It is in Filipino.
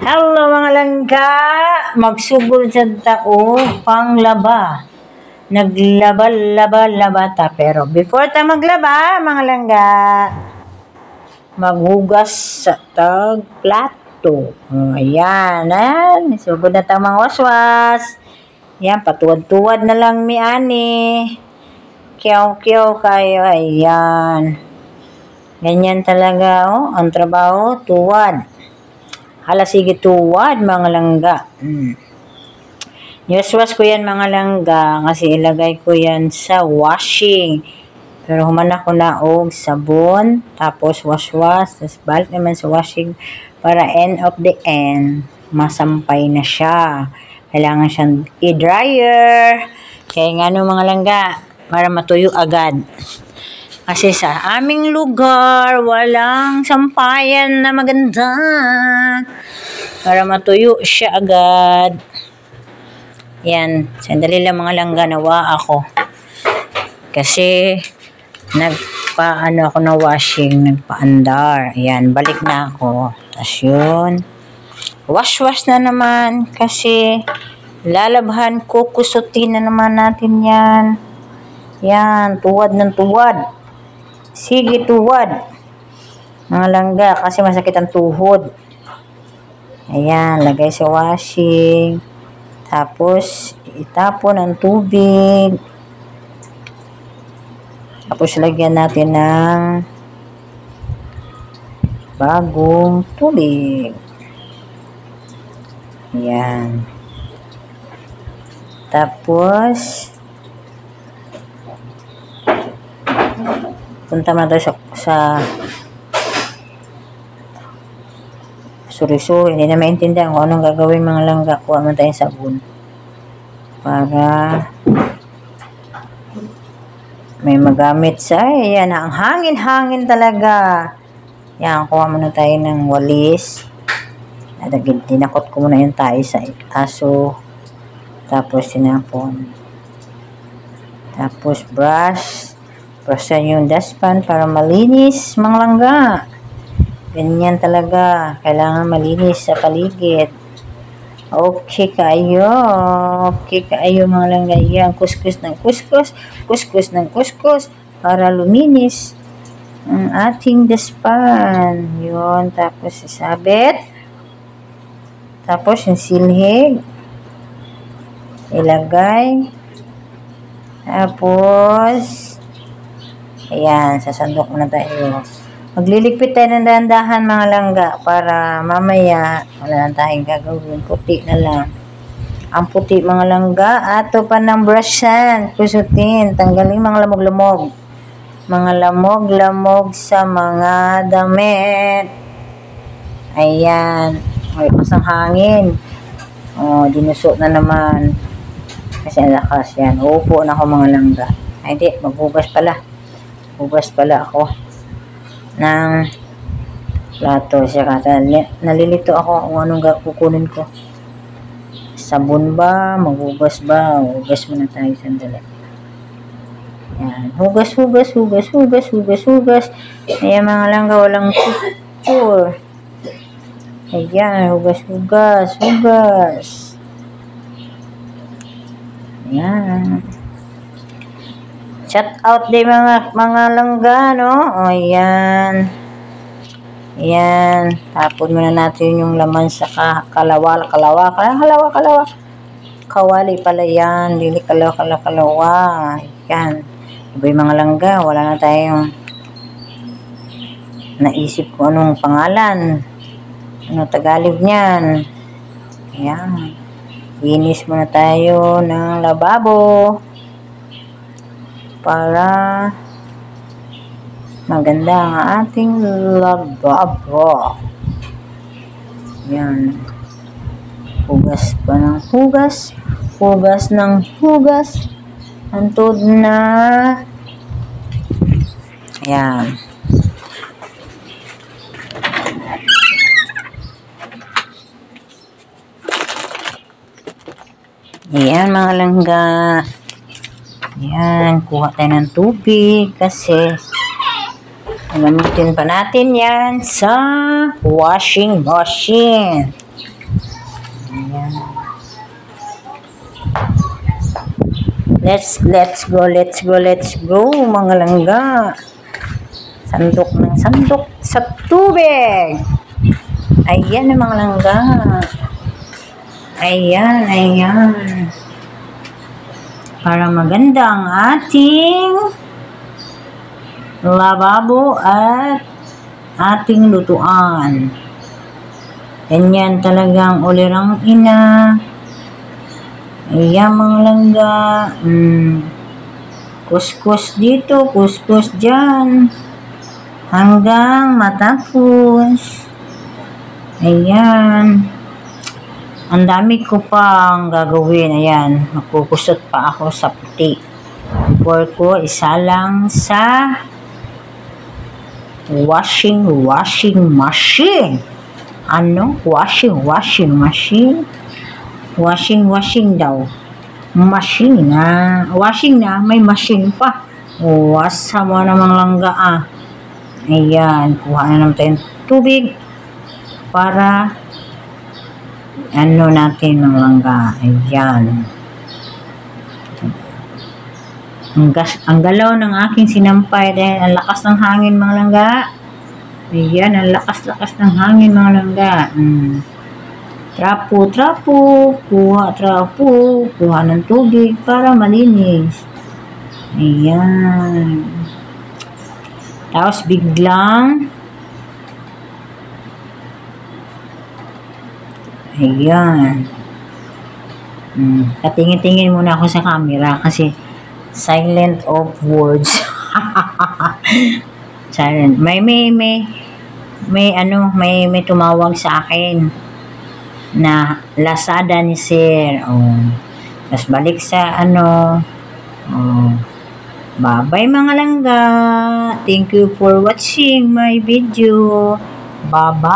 Hello mga langga! Magsugod sa tao panglaba. Naglaba-laba-laba ta. Pero before ta maglaba, mga langga, maghugas sa tag plato. Ayan. Sugod na ta mga waswas. Yan, patuwad-tuwad na lang mi ani. Kiyaw-kiyaw kayo. Ayan. Ganyan talaga, ang trabaho, tuwad. Hala, sige tuwad, mga langga. Waswas ko yan, mga langga, kasi ilagay ko yan sa washing. Pero humana ko na og sabon, tapos waswas, tapos balik naman sa washing para end of the end, masampay na siya. Kailangan siyang i-dryer. Kaya nga mga langga, para matuyo agad. Kasi sa aming lugar, walang sampayan na maganda. Para matuyo siya agad. Yan. Sandali lang mga langga, nawa ako. Kasi, nagpa-ano ako na washing, nagpa-andar. Yan, balik na ako. Tapos yun. Wash-wash na naman. Kasi, lalabhan ko, kusutin na naman natin yan. Yan, tuwad ng tuwad. Sige, tuwad. Mga langga, kasi masakit ang tuhod. Ayan, lagay sa washing. Tapos, itapon ang tubig. Tapos, lagyan natin ng bagong tubig. Ayan. Tapos, punta na tayo sa suri-suri. Hindi na maintindihan kung anong gagawin mga langga. Kuha man tayong sabon para may magamit sa yan. Ang hangin-hangin talaga. Yan, kuha muna tayo ng walis. Tinakot ko muna yung tayo sa aso. Tapos tinapon. Tapos brush. Brushan yung dustpan para malinis, mga langga. Ganyan talaga. Kailangan malinis sa paligid. Okay kayo. Okay kayo, mga langga. Yan, kuskus ng kuskus. Kuskus ng kuskus. Para luminis ang ating dustpan. Yun. Tapos isabit. Tapos yung silhig. Ilagay. Tapos ayan, sasandok muna tayo. Magliligpit tayo ng dahan-dahan, mga langga, para mamaya wala lang tayong gagawin. Puti na lang. Ang puti, mga langga, ato pa ng brushan. Kusutin, tanggalin mga lamog-lamog. Mga lamog-lamog sa mga damit. Ayan. Ay, pasang hangin. Dinusok na naman. Kasi ang lakas yan. Upo na ako, mga langga. Ay, di, maghugas pala. Hugas pala ako ng plato. Nalilito ako kung anong kukunin ko. Sabon ba? Maghugas ba? Hugas muna tayo sandali. Yan. Hugas. Ayan, mga langga, walang kukur. Ayan, hugas. Ayan. Shout out din mga langga, no? Ayan. Ayan. Tapon muna natin yung laman sa kalawa. Kawali pala yan. Dili kalawa. Ayan. Iba yung mga langga. Wala na tayong naisip ko anong pangalan. Ano Tagalog niyan. Ayan. Linis muna tayo ng lababo. Para maganda ang ating lababo. Yan. Hugas pa ng hugas. Hugas ng hugas. Antod na. Yan. Yan, mga langga. Yan, kuha tayo ng tubig kasi gamitin pa natin yan sa washing machine. Ayan. Let's go, mga langga. Sandok ng sandok sa tubig. Ayan ang mga langga. Ayan. Para maganda ang ating lababo at ating lutuan. Ganyan talagang ulirang ina. Ayan mga langga. Kuskus dito, kuskus dyan. Hanggang matapos. Ayan. Ang dami ko pang gagawin. Ayan. Makukusot pa ako sa puti. Before ko isalang sa washing machine. Ano? Washing machine? Washing daw. Machine na. Washing na. May machine pa. Wasa mo namang langga Ayan. Kuha na naman tayong tubig para natin mga langga. Ayan. Ang galaw ng aking sinampay dahil ang lakas ng hangin mga langga. Ayan, ang lakas ng hangin mga langga. Trapo. Kuha ng tubig para malinis. Ayan. Tapos biglang ayan. Patingin-tingin muna ako sa camera kasi silent of words. Silent. May tumawag sa akin na Lazada ni Sir. Tapos balik sa bye-bye mga langga. Thank you for watching my video. Bye-bye.